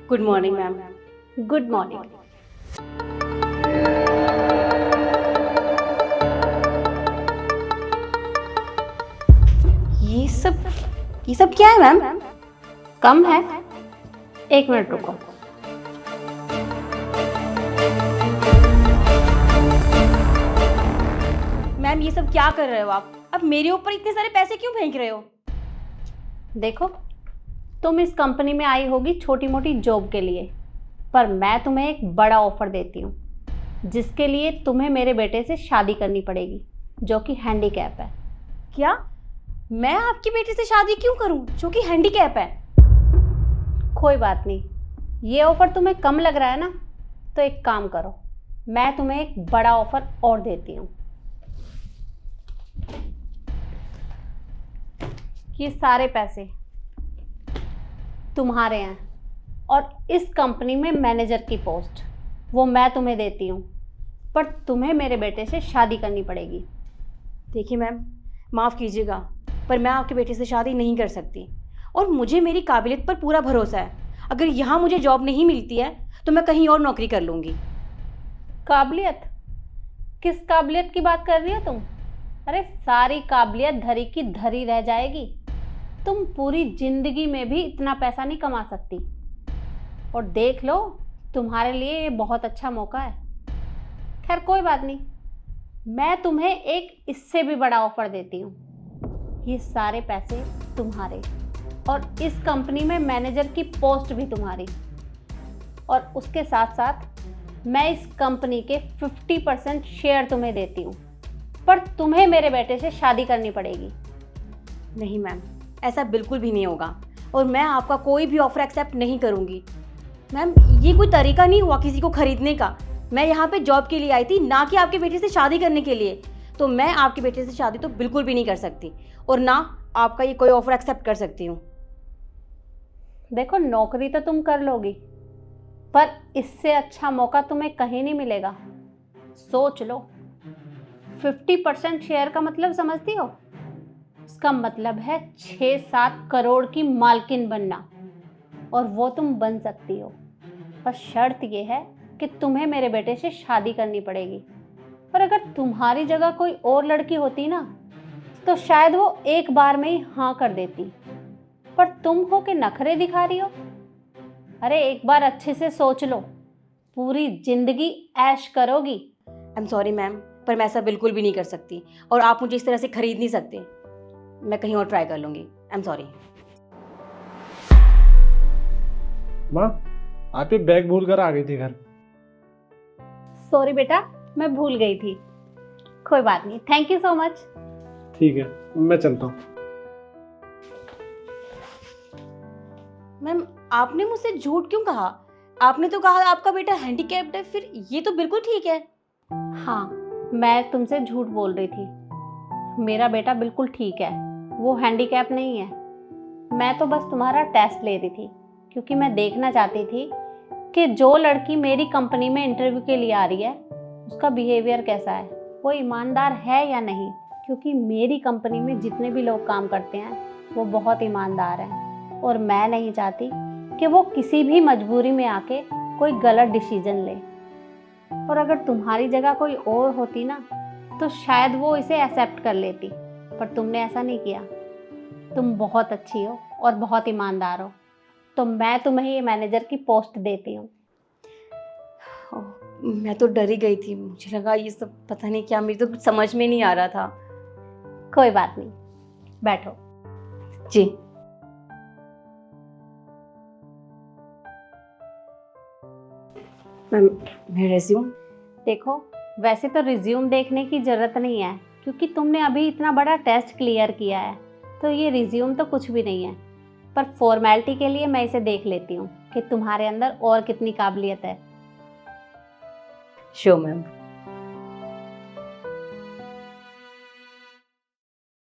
Good morning ma'am. Good morning. ये सब क्या है मैम? कम है, 1 मिनट रुको। मैम ये सब क्या कर रहे हो आप? अब मेरे ऊपर इतने सारे पैसे क्यों फेंक रहे हो? देखो, तुम इस कंपनी में आई होगी छोटी मोटी जॉब के लिए, पर मैं तुम्हें एक बड़ा ऑफर देती हूँ जिसके लिए तुम्हें मेरे बेटे से शादी करनी पड़ेगी, जो कि हैंडीकैप है। क्या? मैं आपकी बेटी से शादी क्यों करूं जो कि हैंडीकैप है? कोई बात नहीं, ये ऑफर तुम्हें कम लग रहा है ना, तो एक काम करो, मैं तुम्हें एक बड़ा ऑफर और देती हूँ। ये सारे पैसे तुम्हारे हैं और इस कंपनी में मैनेजर की पोस्ट वो मैं तुम्हें देती हूँ, पर तुम्हें मेरे बेटे से शादी करनी पड़ेगी। देखिए मैम, माफ़ कीजिएगा पर मैं आपके बेटे से शादी नहीं कर सकती और मुझे मेरी काबिलियत पर पूरा भरोसा है। अगर यहाँ मुझे जॉब नहीं मिलती है तो मैं कहीं और नौकरी कर लूँगी। काबिलियत? किस काबिलियत की बात कर रही हो तुम? अरे सारी काबिलियत धरी की धरी रह जाएगी। तुम पूरी जिंदगी में भी इतना पैसा नहीं कमा सकती। और देख लो, तुम्हारे लिए ये बहुत अच्छा मौका है। खैर कोई बात नहीं, मैं तुम्हें एक इससे भी बड़ा ऑफर देती हूँ। ये सारे पैसे तुम्हारे और इस कंपनी में मैनेजर की पोस्ट भी तुम्हारी, और उसके साथ साथ मैं इस कंपनी के 50% शेयर तुम्हें देती हूँ, पर तुम्हें मेरे बेटे से शादी करनी पड़ेगी। नहीं मैम, ऐसा बिल्कुल भी नहीं होगा और मैं आपका कोई भी ऑफर एक्सेप्ट नहीं करूँगी। मैम ये कोई तरीका नहीं हुआ किसी को खरीदने का। मैं यहाँ पे जॉब के लिए आई थी, ना कि आपके बेटे से शादी करने के लिए। तो मैं आपके बेटे से शादी तो बिल्कुल भी नहीं कर सकती और ना आपका ये कोई ऑफर एक्सेप्ट कर सकती हूँ। देखो, नौकरी तो तुम कर लोगी, पर इससे अच्छा मौका तुम्हें कहीं नहीं मिलेगा। सोच लो, 50% शेयर का मतलब समझती हो? इसका मतलब है 6-7 करोड़ की मालकिन बनना, और वो तुम बन सकती हो, पर शर्त ये है कि तुम्हें मेरे बेटे से शादी करनी पड़ेगी। पर अगर तुम्हारी जगह कोई और लड़की होती ना, तो शायद वो एक बार में ही हाँ कर देती, पर तुम हो के नखरे दिखा रही हो। अरे एक बार अच्छे से सोच लो, पूरी जिंदगी ऐश करोगी। आई एम सॉरी मैम, पर मैं ऐसा बिल्कुल भी नहीं कर सकती और आप मुझे इस तरह से खरीद नहीं सकते। मैं कहीं और ट्राई कर लूँगी। I am sorry. माँ, आप ये बैग भूल कर आ गई थी घर। सॉरी बेटा, मैं भूल गई थी। कोई बात नहीं, थैंक यू सो मच। ठीक है, मैं चलता हूँ। मैम आपने मुझसे झूठ क्यों कहा? आपने तो कहा आपका बेटा हैंडीकैप्ड है, फिर ये तो बिल्कुल ठीक है। हाँ, मैं तुमसे झूठ बोल रही थी। मेरा बेटा बिल्कुल ठीक है, वो हैंडीकैप नहीं है। मैं तो बस तुम्हारा टेस्ट ले रही थी, क्योंकि मैं देखना चाहती थी कि जो लड़की मेरी कंपनी में इंटरव्यू के लिए आ रही है उसका बिहेवियर कैसा है, वो ईमानदार है या नहीं। क्योंकि मेरी कंपनी में जितने भी लोग काम करते हैं वो बहुत ईमानदार हैं, और मैं नहीं चाहती कि वो किसी भी मजबूरी में आके कोई गलत डिसीजन ले। और अगर तुम्हारी जगह कोई और होती ना, तो शायद वो इसे एक्सेप्ट कर लेती, पर तुमने ऐसा नहीं किया। तुम बहुत अच्छी हो और बहुत ईमानदार हो, तो मैं तुम्हें ये मैनेजर की पोस्ट देती हूँ। मैं तो डर ही गई थी, मुझे लगा ये सब पता नहीं क्या, मेरी तो कुछ समझ में नहीं आ रहा था। कोई बात नहीं, बैठो। जी। मैम मैं रेज्यूम। देखो, वैसे तो रिज्यूम देखने की ज़रूरत नहीं है, क्योंकि तुमने अभी इतना बड़ा टेस्ट क्लियर किया है, तो ये रिज्यूम तो कुछ भी नहीं है। पर फॉर्मेलिटी के लिए मैं इसे देख लेती हूँ कि तुम्हारे अंदर और कितनी काबिलियत है। Sure ma'am.